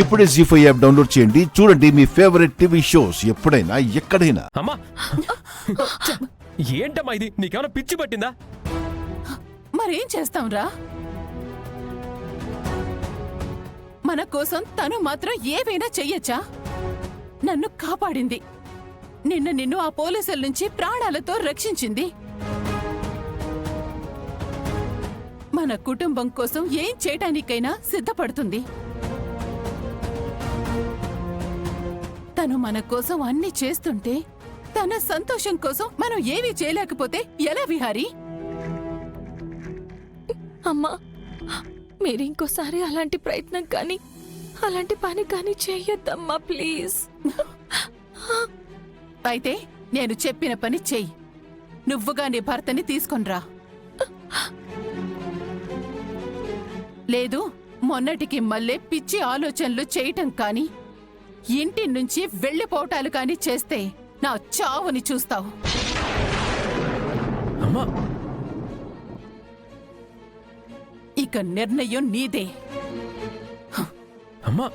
ఇప్పుడే జీ5 app download చేయండి. చూడండి మీ ఫేవరెట్ టీవీ షోస్ ఎప్పుడైనా ఎక్కడైనా. అమ్మా ఏంటమ్మా ఇది, నీకేమైనా పిచ్చి పట్టిందా? మరేం చేస్తాంరా? మన కోసం తను మాత్రం ఏవైనా చెయ్యొచ్చా? నన్ను కాపాడింది, నిన్ను ఆ పోలీసుల నుంచి ప్రాణాలతో రక్షించింది. మన కుటుంబం కోసం ఏం చేయటానికైనా సిద్ధపడుతుంది. తను మన కోసం అన్ని చేస్తుంటే తన సంతోషం కోసం మనం ఏమీ చేయలేకపోతే ఎలా విహారీ? అమ్మా, మీరు ఇంకోసారి అలాంటి ప్రయత్నం కానీ అలాంటి పని కానీ చెయ్యొద్దమ్మా, ప్లీజ్. అయితే నేను చెప్పిన పని చెయ్యి. నువ్వుగా నీ భర్తని తీసుకొనిరా. లేదు మొన్నటికి మళ్ళీ పిచ్చి ఆలోచనలు చేయటం కాని ఇంటి నుంచి వెళ్లిపోవటాలు కాని చేస్తే నా చావుని చూస్తావు. అమ్మా ఇక నిర్ణయం నీదే. అమ్మా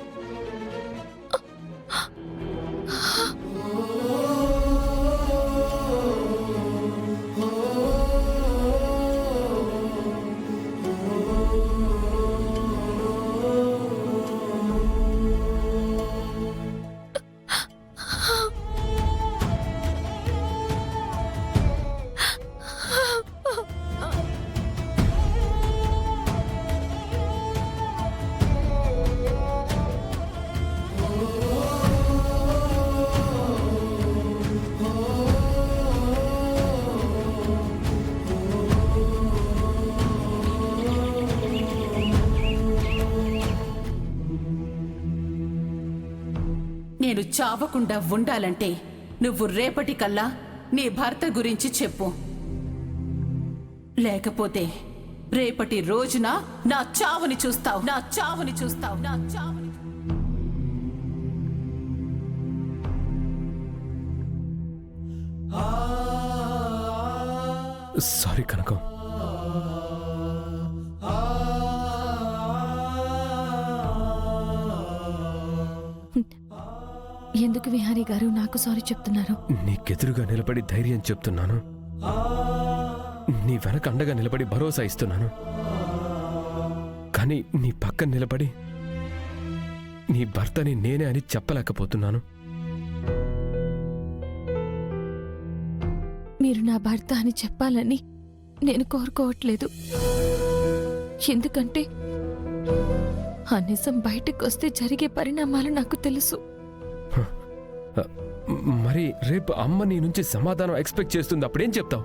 నేను చావకుండా ఉండాలంటే నువ్వు రేపటికల్లా నీ భర్త గురించి చెప్పు. లేకపోతే రేపటి రోజున నా చావుని చూస్తావు, నా చావుని చూస్తావు, నా చావుని. సారీ కనకం. ఎందుకు విహారీ గారు నాకు సారీ చెప్తున్నారు? నీకెదురుగా నిలబడి ధైర్యం చెప్తున్నాను, నీ వెనక అండగా నిలబడి భరోసా ఇస్తున్నాను. కానీ నీ పక్కన నిలబడి నీ భర్తని నేనే అని చెప్పలేకపోతున్నాను. మీరు నా భర్త అని చెప్పాలని నేను కోరుకోవట్లేదు. ఎందుకంటే ఆ నిజం బయటకు వస్తే జరిగే పరిణామాలు నాకు తెలుసు. మరి రేపు అమ్మ నీ నుంచి సమాధానం ఎక్స్పెక్ట్ చేస్తుంది, అప్పుడేం చెప్తావు?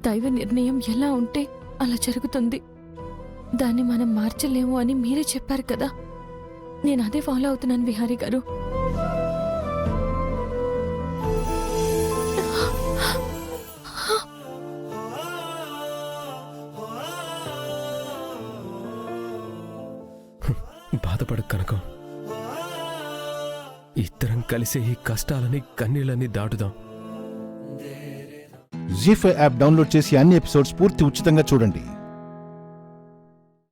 దైవ నిర్ణయం ఎలా ఉంటే అలా జరుగుతుంది. దాన్ని మనం మార్చలేము అని మీరే చెప్పారు కదా. నేను అదే ఫాలో అవుతున్నాను విహారీ గారు. బాధపడు కనకం, ఇద్దరం కలిసే ఈ కష్టాలని కన్నీళ్ళని దాటుదాం. జీ5 యాప్ డౌన్లోడ్ చేసి అన్ని ఎపిసోడ్స్ పూర్తి ఉచితంగా చూడండి.